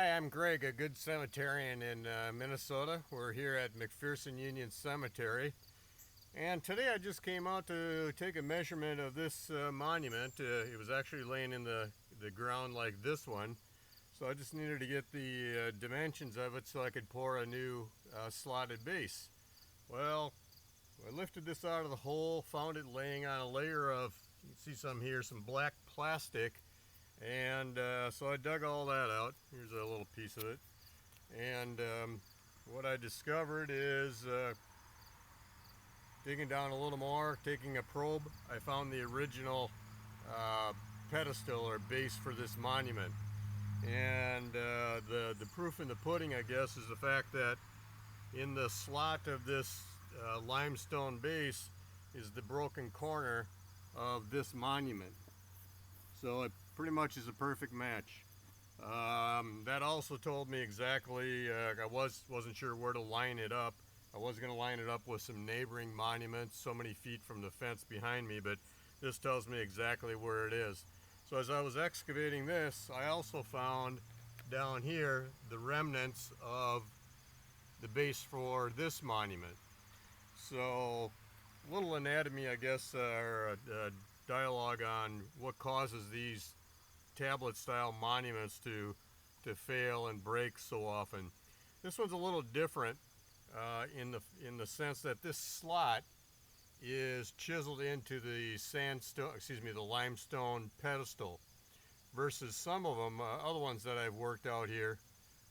Hi, I'm Greg, a good cemeterian in Minnesota. We're here at McPherson Union Cemetery. And today I just came out to take a measurement of this monument. It was actually laying in the ground like this one. So I just needed to get the dimensions of it so I could pour a new slotted base. Well, I lifted this out of the hole, found it laying on a layer of, you can see some here, some black plastic. And so I dug all that out. Here's a little piece of it. And what I discovered is digging down a little more, taking a probe, I found the original pedestal or base for this monument. And the proof in the pudding, I guess, is the fact that in the slot of this limestone base is the broken corner of this monument. So it pretty much is a perfect match. That also told me exactly, I wasn't sure where to line it up. I was going to line it up with some neighboring monuments so many feet from the fence behind me, but this tells me exactly where it is. So as I was excavating this, I also found down here the remnants of the base for this monument. So a little anatomy, I guess, or a dialogue on what causes these tablet style monuments to fail and break so often. This one's a little different in the sense that this slot is chiseled into the the limestone pedestal, versus some of them, other ones that I've worked out here,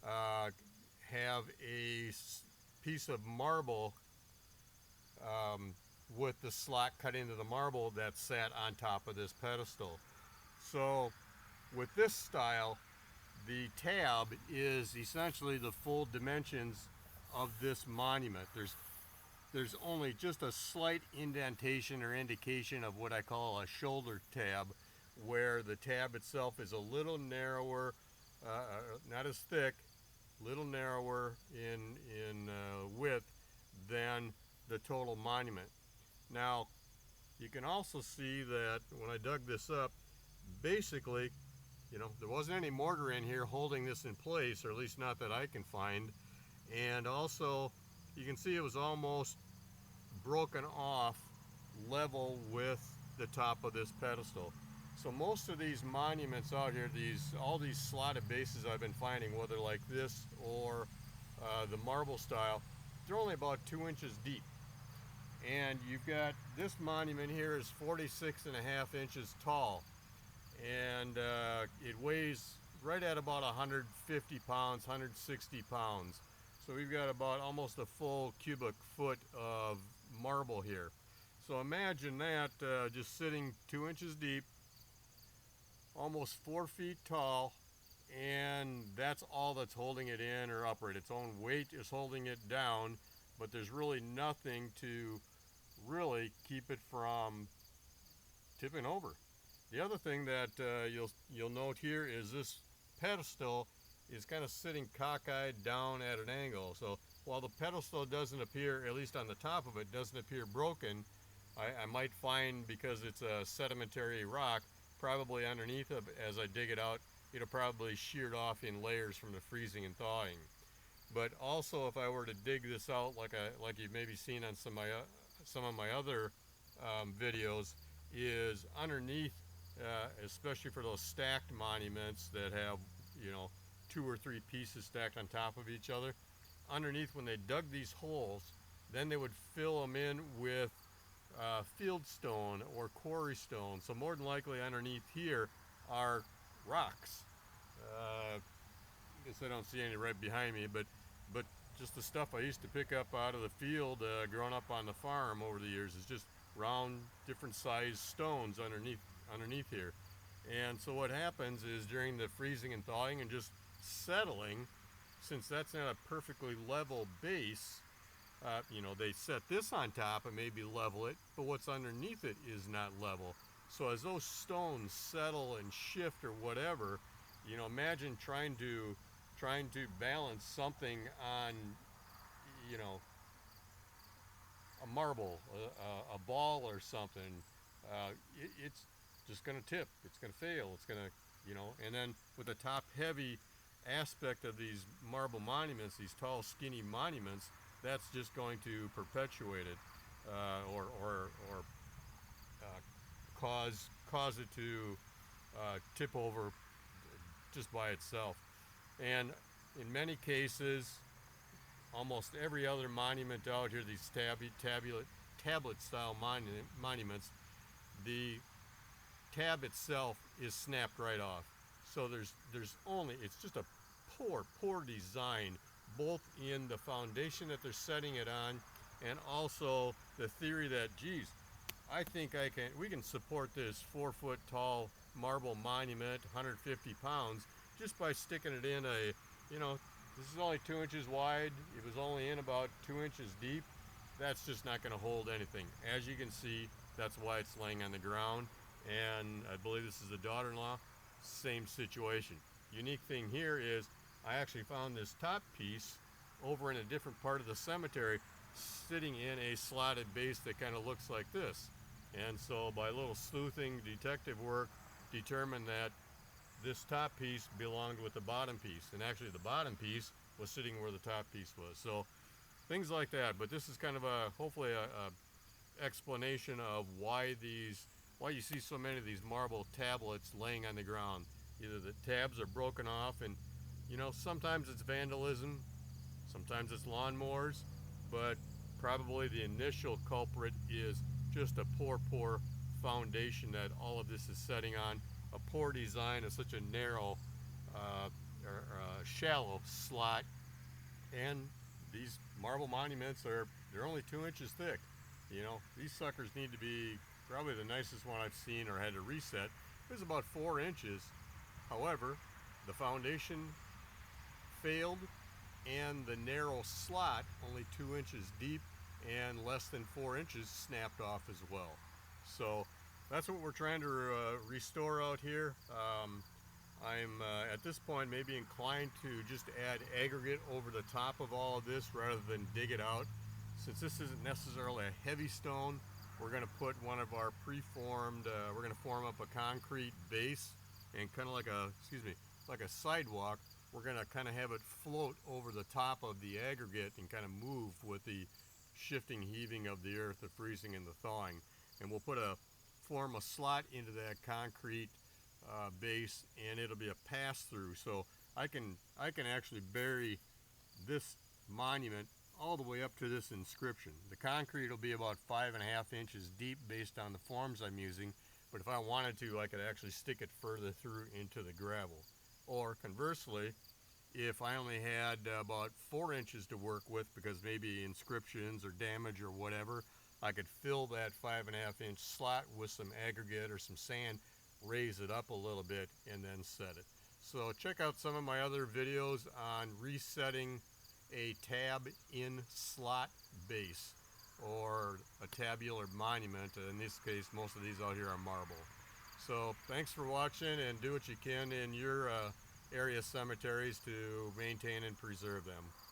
have a piece of marble with the slot cut into the marble that sat on top of this pedestal. So with this style, the tab is essentially the full dimensions of this monument. There's only just a slight indentation or indication of what I call a shoulder tab, where the tab itself is a little narrower, not as thick, little narrower in width than the total monument. Now, you can also see that when I dug this up, basically, there wasn't any mortar in here holding this in place, or at least not that I can find. And also, you can see it was almost broken off level with the top of this pedestal. So most of these monuments out here, all these slotted bases I've been finding, whether like this or the marble style, they're only about 2 inches deep. And you've got this monument here is 46.5 inches tall, and it weighs right at about 150 pounds, 160 pounds. So we've got about almost a full cubic foot of marble here. So imagine that just sitting 2 inches deep, almost 4 feet tall, and that's all that's holding it in or upright. Its own weight is holding it down, but there's really nothing to really keep it from tipping over. The other thing that you'll note here is this pedestal is kind of sitting cockeyed down at an angle. So while the pedestal doesn't appear, at least on the top of it, doesn't appear broken, I might find, because it's a sedimentary rock, probably underneath it, as I dig it out, it'll probably sheared off in layers from the freezing and thawing. But also, if I were to dig this out like you've maybe seen on some of my other videos, is underneath, especially for those stacked monuments that have 2 or 3 pieces stacked on top of each other, underneath, when they dug these holes, then they would fill them in with field stone or quarry stone. So more than likely underneath here are rocks. I guess I don't see any right behind me, but just the stuff I used to pick up out of the field growing up on the farm over the years is just round, different sized stones underneath here. And so what happens is, during the freezing and thawing and just settling, since that's not a perfectly level base, they set this on top and maybe level it, but what's underneath it is not level. So as those stones settle and shift or whatever, imagine trying to balance something on, a marble, a ball or something. It's just going to tip. It's going to fail. It's going to, and then with a top heavy aspect of these marble monuments, these tall, skinny monuments, that's just going to perpetuate it, or cause it to tip over just by itself. And in many cases, almost every other monument out here, these tablet style monuments, the tab itself is snapped right off. So it's just a poor design, both in the foundation that they're setting it on, and also the theory that, geez, I think we can support this 4-foot tall marble monument, 150 pounds, just by sticking it in this is only 2 inches wide. It was only in about 2 inches deep. That's just not going to hold anything. As you can see, that's why it's laying on the ground. And I believe this is the daughter-in-law, same situation. Unique thing here is I actually found this top piece over in a different part of the cemetery, sitting in a slotted base that kind of looks like this. And so by a little sleuthing detective work, determined that this top piece belonged with the bottom piece, and actually the bottom piece was sitting where the top piece was. So things like that. But this is kind of hopefully a explanation of why you see so many of these marble tablets laying on the ground. Either the tabs are broken off, and sometimes it's vandalism, sometimes it's lawnmowers, but probably the initial culprit is just a poor foundation that all of this is setting on. A poor design of such a narrow shallow slot, and these marble monuments they're only 2 inches thick. These suckers need to be, probably the nicest one I've seen or had to reset is about 4 inches. However, the foundation failed, and the narrow slot, only 2 inches deep and less than 4 inches, snapped off as well. So that's what we're trying to restore out here. I'm at this point maybe inclined to just add aggregate over the top of all of this rather than dig it out. Since this isn't necessarily a heavy stone, we're going to put one of our preformed, we're going to form up a concrete base, and kind of like a sidewalk, we're going to kind of have it float over the top of the aggregate and kind of move with the shifting, heaving of the earth, the freezing and the thawing. And we'll form a slot into that concrete base, and it'll be a pass-through. So I can actually bury this monument all the way up to this inscription. The concrete will be about 5.5 inches deep based on the forms I'm using, but if I wanted to, I could actually stick it further through into the gravel. Or conversely, if I only had about 4 inches to work with, because maybe inscriptions or damage or whatever, I could fill that 5.5 inch slot with some aggregate or some sand, raise it up a little bit, and then set it. So check out some of my other videos on resetting a tab in slot base or a tabular monument. In this case, most of these out here are marble. So thanks for watching, and do what you can in your area cemeteries to maintain and preserve them.